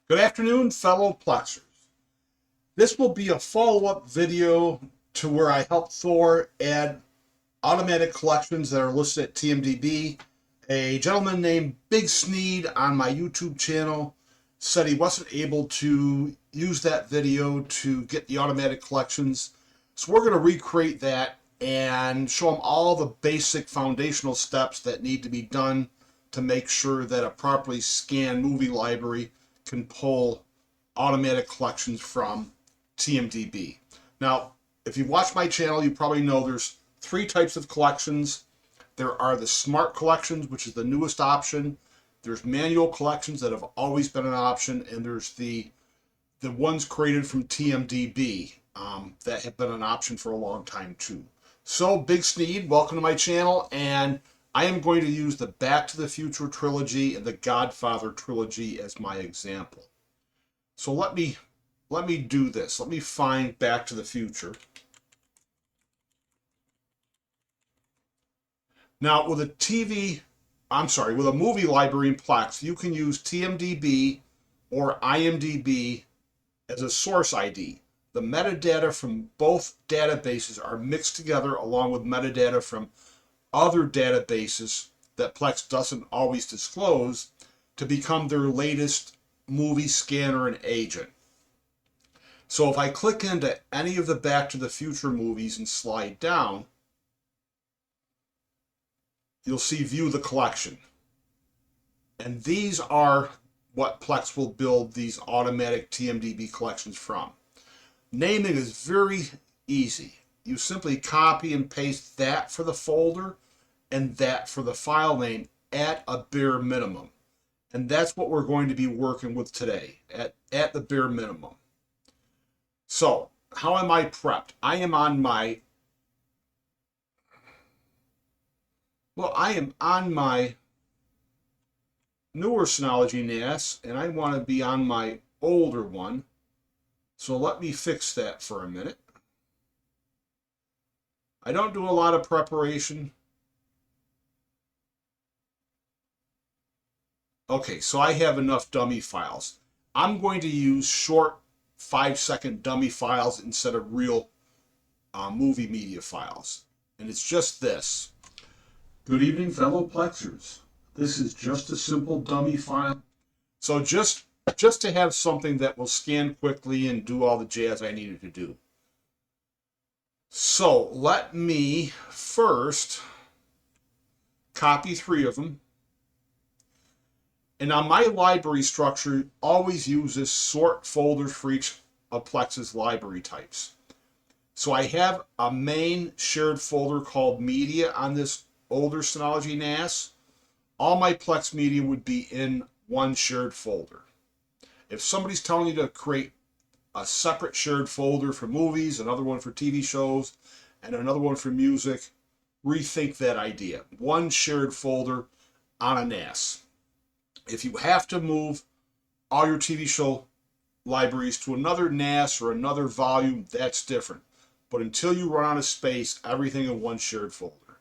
Good afternoon, fellow Plexers. This will be a follow-up video to where I helped Thor add automatic collections that are listed at TMDB. A gentleman named BiggSneaddd on my YouTube channel said he wasn't able to use that video to get the automatic collections. So we're going to recreate that and show him all the basic foundational steps that need to be done to make sure that a properly scanned movie library can pull automatic collections from TMDB. Now, if you've watched my channel, you probably know there's three types of collections. There are the smart collections, which is the newest option. There's manual collections that have always been an option, and there's the ones created from TMDB that have been an option for a long time too. So, BiggSneaddd, welcome to my channel, and I am going to use the Back to the Future trilogy and the Godfather trilogy as my example. So let me do this. Let me find Back to the Future. Now with a movie library in Plex, you can use TMDB or IMDb as a source ID. The metadata from both databases are mixed together along with metadata from other databases that Plex doesn't always disclose to become their latest movie scanner and agent. So if I click into any of the Back to the Future movies and slide down, you'll see View the Collection. And these are what Plex will build these automatic TMDB collections from. Naming is very easy. You simply copy and paste that for the folder and that for the file name at a bare minimum. And that's what we're going to be working with today, at the bare minimum. So, how am I prepped? I am on my newer Synology NAS, and I want to be on my older one. So let me fix that for a minute. I don't do a lot of preparation. Okay, so I have enough dummy files. I'm going to use short 5-second dummy files instead of real movie media files. And it's just this. Good evening, fellow Plexers. This is just a simple dummy file. So just to have something that will scan quickly and do all the jazz I needed to do. So let me first copy 3 of them. And on my library structure, always uses sort folders for each of Plex's library types. So I have a main shared folder called Media on this older Synology NAS. All my Plex media would be in one shared folder. If somebody's telling you to create a separate shared folder for movies, another one for TV shows, and another one for music, rethink that idea. One shared folder on a NAS. If you have to move all your TV show libraries to another NAS or another volume, that's different. But until you run out of space, everything in one shared folder.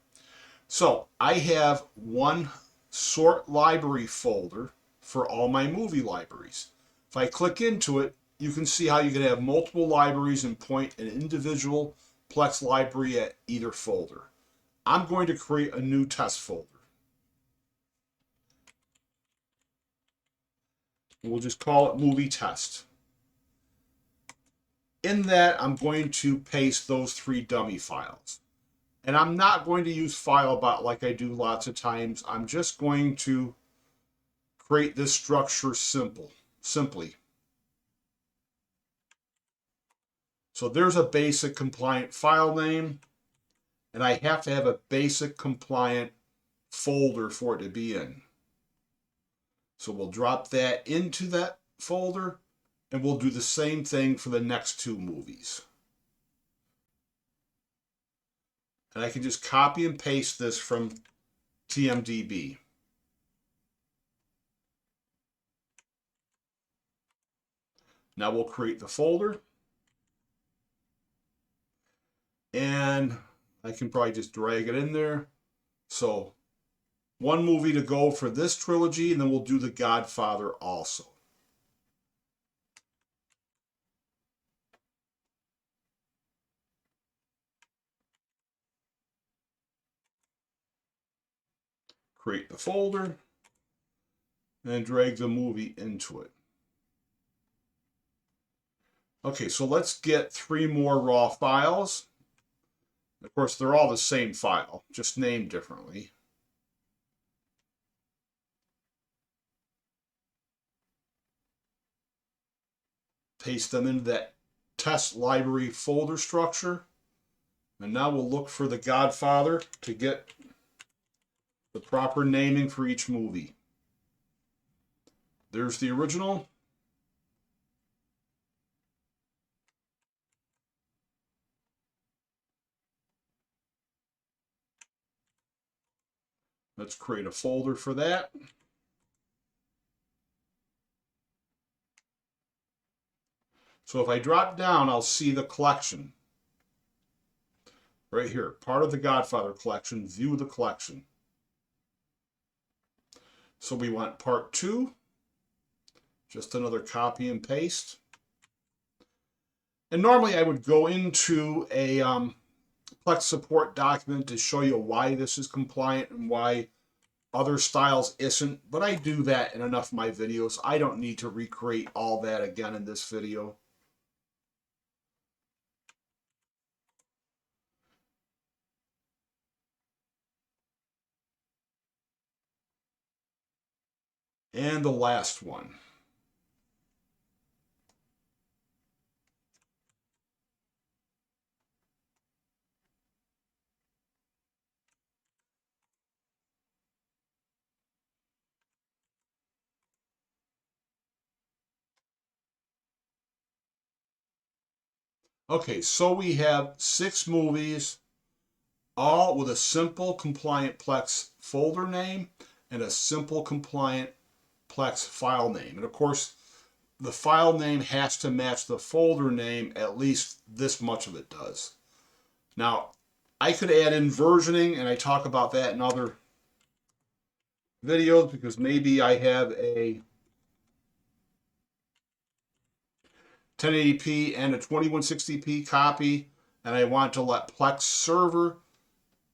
So I have one sort library folder for all my movie libraries. If I click into it, you can see how you can have multiple libraries and point an individual Plex library at either folder. I'm going to create a new test folder. We'll just call it Movie Test. In that, I'm going to paste those 3 dummy files. And I'm not going to use FileBot like I do lots of times. I'm just going to create this structure simply. So there's a basic compliant file name, and I have to have a basic compliant folder for it to be in. So we'll drop that into that folder, and we'll do the same thing for the next 2 movies. And I can just copy and paste this from TMDB. Now we'll create the folder. And I can probably just drag it in there. So one movie to go for this trilogy, and then we'll do The Godfather also. create the folder, and drag the movie into it. Okay, so let's get 3 more raw files. Of course, they're all the same file, just named differently. Paste them into that test library folder structure. And now we'll look for The Godfather to get the proper naming for each movie. There's the original. Let's create a folder for that. So if I drop down, I'll see the collection. Right here, part of the Godfather collection, view the collection. So we want part 2, just another copy and paste. And normally I would go into a Plex support document to show you why this is compliant and why other styles isn't, but I do that in enough of my videos. I don't need to recreate all that again in this video. And the last one. Okay, so we have 6 movies, all with a simple compliant Plex folder name and a simple compliant Plex file name. And of course, the file name has to match the folder name, at least this much of it does. Now, I could add in versioning, and I talk about that in other videos because maybe I have a 1080p and a 2160p copy, and I want to let Plex server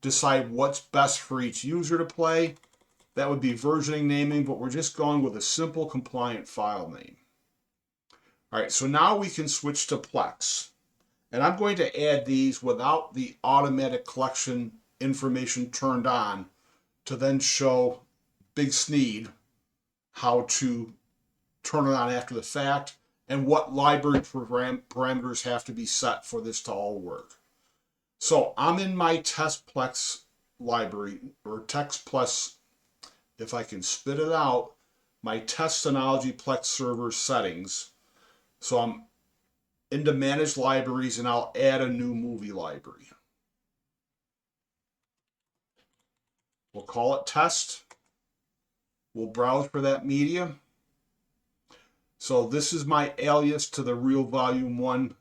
decide what's best for each user to play. That would be versioning naming, but we're just going with a simple compliant file name. All right, so now we can switch to Plex. And I'm going to add these without the automatic collection information turned on to then show BiggSneaddd how to turn it on after the fact and what library parameters have to be set for this to all work. So I'm in my test Plex library, or text plus, if I can spit it out, my test Synology Plex server settings. So I'm into manage libraries, and I'll add a new movie library. We'll call it test. We'll browse for that media. So this is my alias to the real volume 1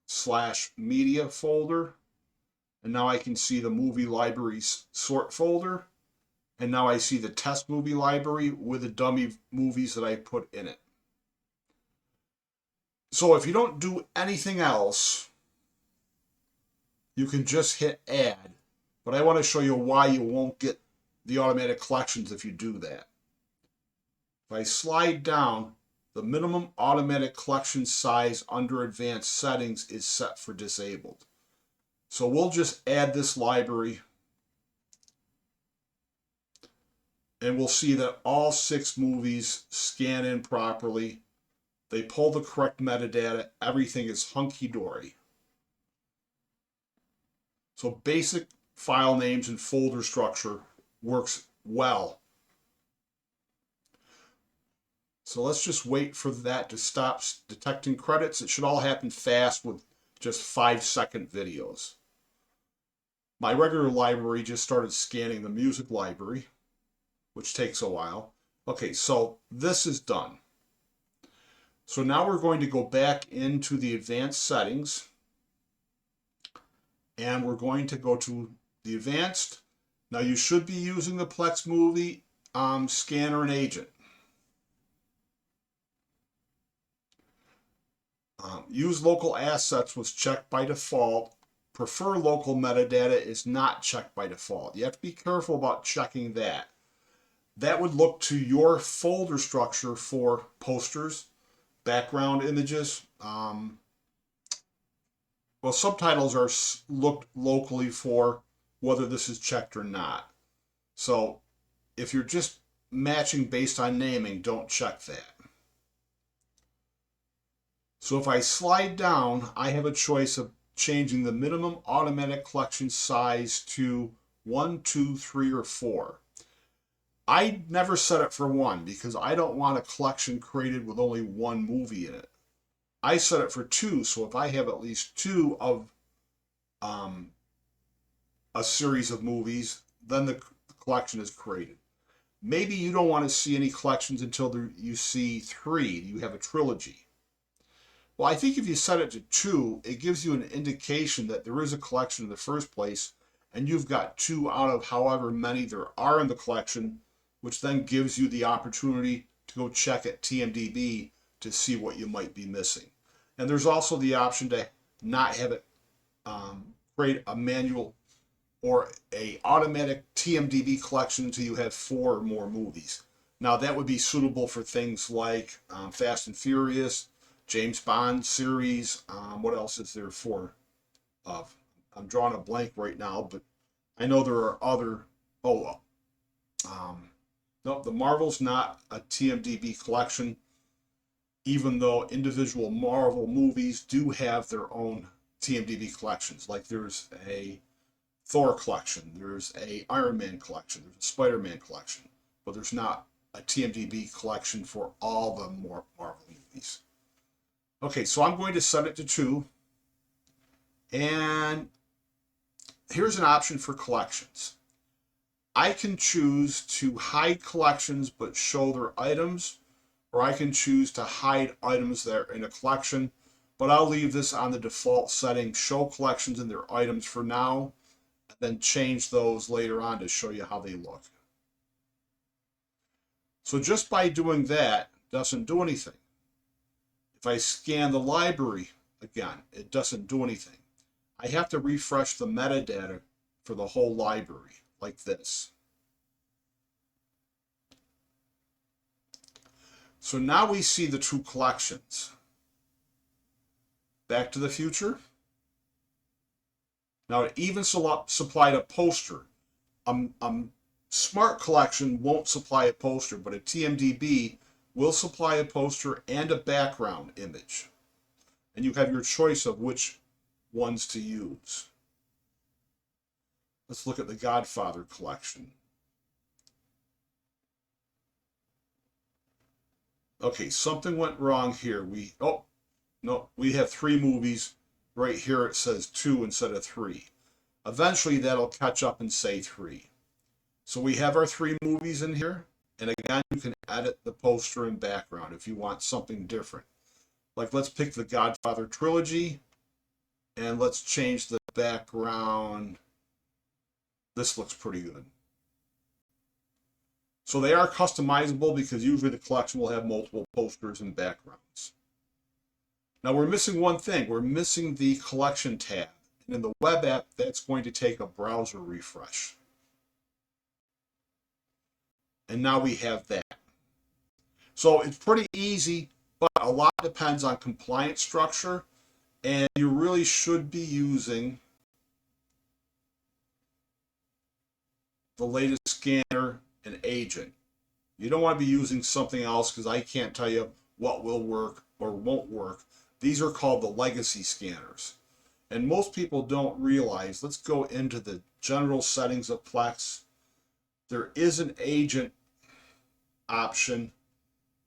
/media folder. And now I can see the movie libraries sort folder. And now I see the test movie library with the dummy movies that I put in it. So if you don't do anything else, you can just hit add. But I want to show you why you won't get the automatic collections if you do that. If I slide down, the minimum automatic collection size under advanced settings is set for disabled. So we'll just add this library, and we'll see that all 6 movies scan in properly. They pull the correct metadata. Everything is hunky-dory. So basic file names and folder structure works well. So let's just wait for that to stop detecting credits. It should all happen fast with just 5-second videos. My regular library just started scanning the music library, which takes a while. Okay, so this is done. So now we're going to go back into the advanced settings, and we're going to go to the advanced. Now you should be using the Plex movie scanner and agent. Use local assets was checked by default. prefer local metadata is not checked by default. You have to be careful about checking that. That would look to your folder structure for posters, background images. Well, subtitles are looked locally for whether this is checked or not. So if you're just matching based on naming, don't check that. So if I slide down, I have a choice of changing the minimum automatic collection size to 1, 2, 3, or 4. I never set it for 1 because I don't want a collection created with only 1 movie in it. I set it for 2, so if I have at least 2 of a series of movies, then the collection is created. Maybe you don't want to see any collections until you see 3. You have a trilogy. Well, I think if you set it to 2, it gives you an indication that there is a collection in the first place, and you've got 2 out of however many there are in the collection, which then gives you the opportunity to go check at TMDB to see what you might be missing. And there's also the option to not have it create a manual or a automatic TMDB collection until you have 4 or more movies. Now that would be suitable for things like Fast and Furious, James Bond series. What else is there for? I'm drawing a blank right now, but I know there are other. No, the Marvel's not a TMDB collection, even though individual Marvel movies do have their own TMDB collections. Like there's a Thor collection, there's a Iron Man collection, there's a Spider-Man collection, but there's not a TMDB collection for all the Marvel movies. Okay, so I'm going to set it to 2. And here's an option for collections. I can choose to hide collections but show their items, or I can choose to hide items that are in a collection, but I'll leave this on the default setting, show collections and their items for now, and then change those later on to show you how they look. So just by doing that, doesn't do anything. If I scan the library, again, it doesn't do anything. I have to refresh the metadata for the whole library, like this. So now we see the 2 collections. Back to the Future. Now it even supplied a poster. Smart collection won't supply a poster, but a TMDB will supply a poster and a background image. And you have your choice of which ones to use. Let's look at the Godfather collection. Okay, something went wrong here. We have 3 movies. Right here it says 2 instead of 3. Eventually that'll catch up and say 3. So we have our 3 movies in here. And again, you can edit the poster and background if you want something different. Like let's pick the Godfather trilogy and let's change the background. This looks pretty good. So they are customizable because usually the collection will have multiple posters and backgrounds. Now we're missing one thing. We're missing the collection tab. And in the web app, that's going to take a browser refresh. And now we have that. So it's pretty easy, but a lot depends on compliance structure. And you really should be using the latest scanner and agent. You don't want to be using something else because I can't tell you what will work or won't work. These are called the legacy scanners. And most people don't realize, let's go into the general settings of Plex. There is an agent option.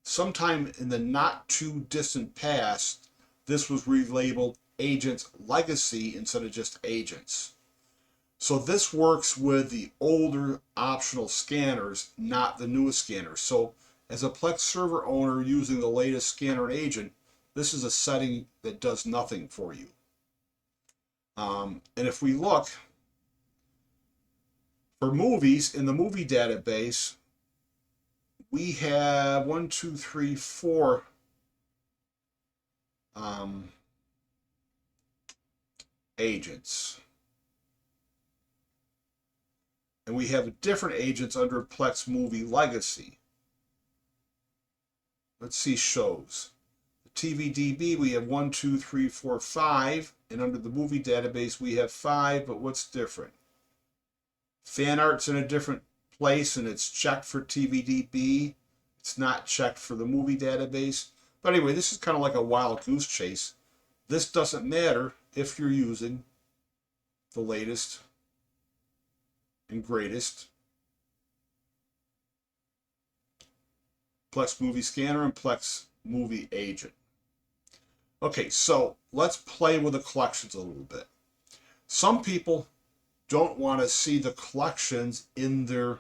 Sometime in the not too distant past, this was relabeled Agents Legacy instead of just Agents. So this works with the older optional scanners, not the newest scanners. So as a Plex server owner using the latest scanner and agent, this is a setting that does nothing for you. And if we look for movies in the movie database, we have 1, 2, 3, 4 agents. and we have different agents under Plex Movie Legacy. Let's see shows. The TMDB, we have 1, 2, 3, 4, 5, and under the movie database we have 5, but what's different? Fan art's in a different place and it's checked for TMDB. It's not checked for the movie database. But anyway, this is kind of like a wild goose chase. This doesn't matter if you're using the latest and greatest Plex Movie Scanner and Plex Movie Agent. Okay, so let's play with the collections a little bit. Some people don't want to see the collections in their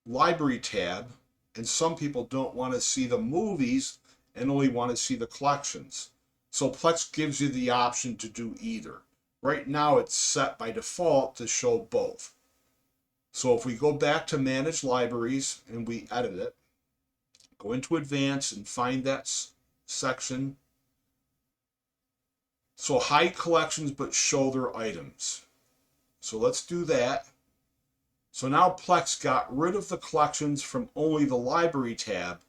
library tab, and some people don't want to see the movies and only want to see the collections. So Plex gives you the option to do either. Right now it's set by default to show both. So if we go back to Manage Libraries and we edit it, go into Advanced and find that section. So hide collections but show their items. So let's do that. So now Plex got rid of the collections from only the library tab.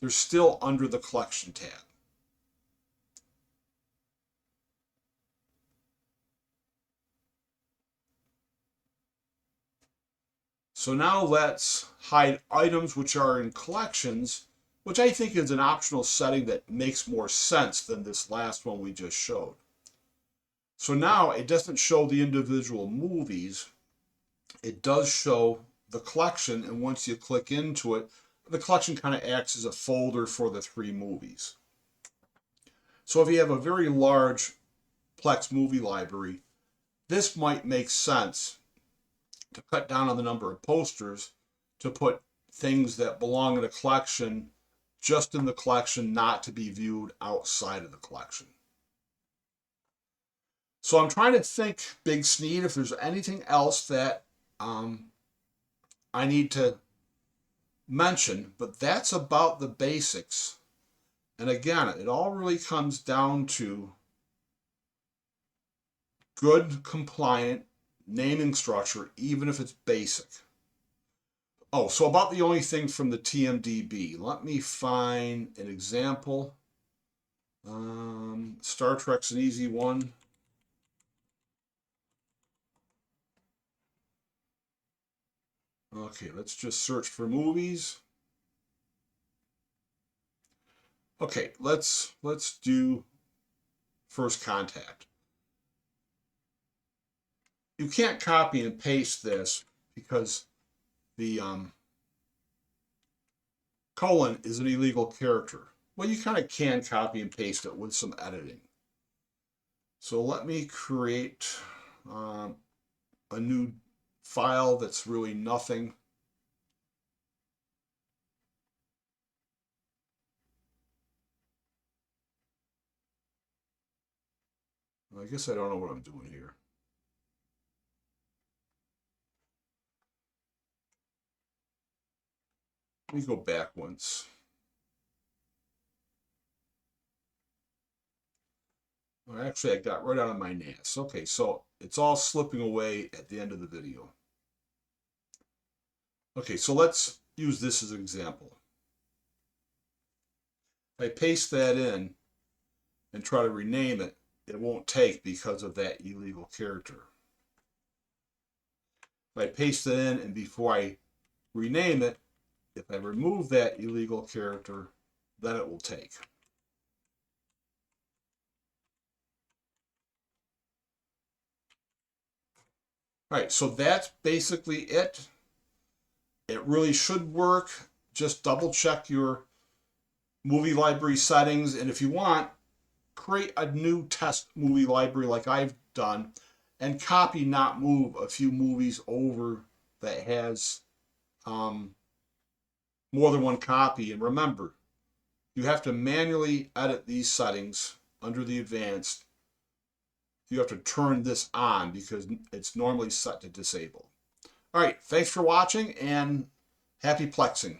They're still under the collection tab. So now let's hide items which are in collections, which I think is an optional setting that makes more sense than this last one we just showed. So now it doesn't show the individual movies. It does show the collection, and once you click into it, the collection kind of acts as a folder for the 3 movies. So if you have a very large Plex movie library, this might make sense to cut down on the number of posters, to put things that belong in a collection just in the collection, not to be viewed outside of the collection. So I'm trying to think, BiggSneaddd, if there's anything else that I need to mention, but that's about the basics. And again, it all really comes down to good, compliant naming structure, even if it's basic. Oh, so about the only thing from the TMDB. Let me find an example. Star Trek's an easy one. Okay, let's just search for movies. Okay, let's do First Contact. You can't copy and paste this because the colon is an illegal character. Well, you kind of can copy and paste it with some editing. So let me create a new file that's really nothing. I guess I don't know what I'm doing here. Let me go back once. Well, actually, I got right out of my NAS. Okay, so it's all slipping away at the end of the video. Okay, so let's use this as an example. If I paste that in and try to rename it, it won't take because of that illegal character. If I paste it in and before I rename it, if I remove that illegal character, then it will take. All right, so that's basically it. It really should work. Just double check your movie library settings, and if you want, create a new test movie library like I've done and copy, not move a few movies over that has more than one copy. And remember, you have to manually edit these settings under the advanced. You have to turn this on because it's normally set to disable. All right, thanks for watching and happy plexing.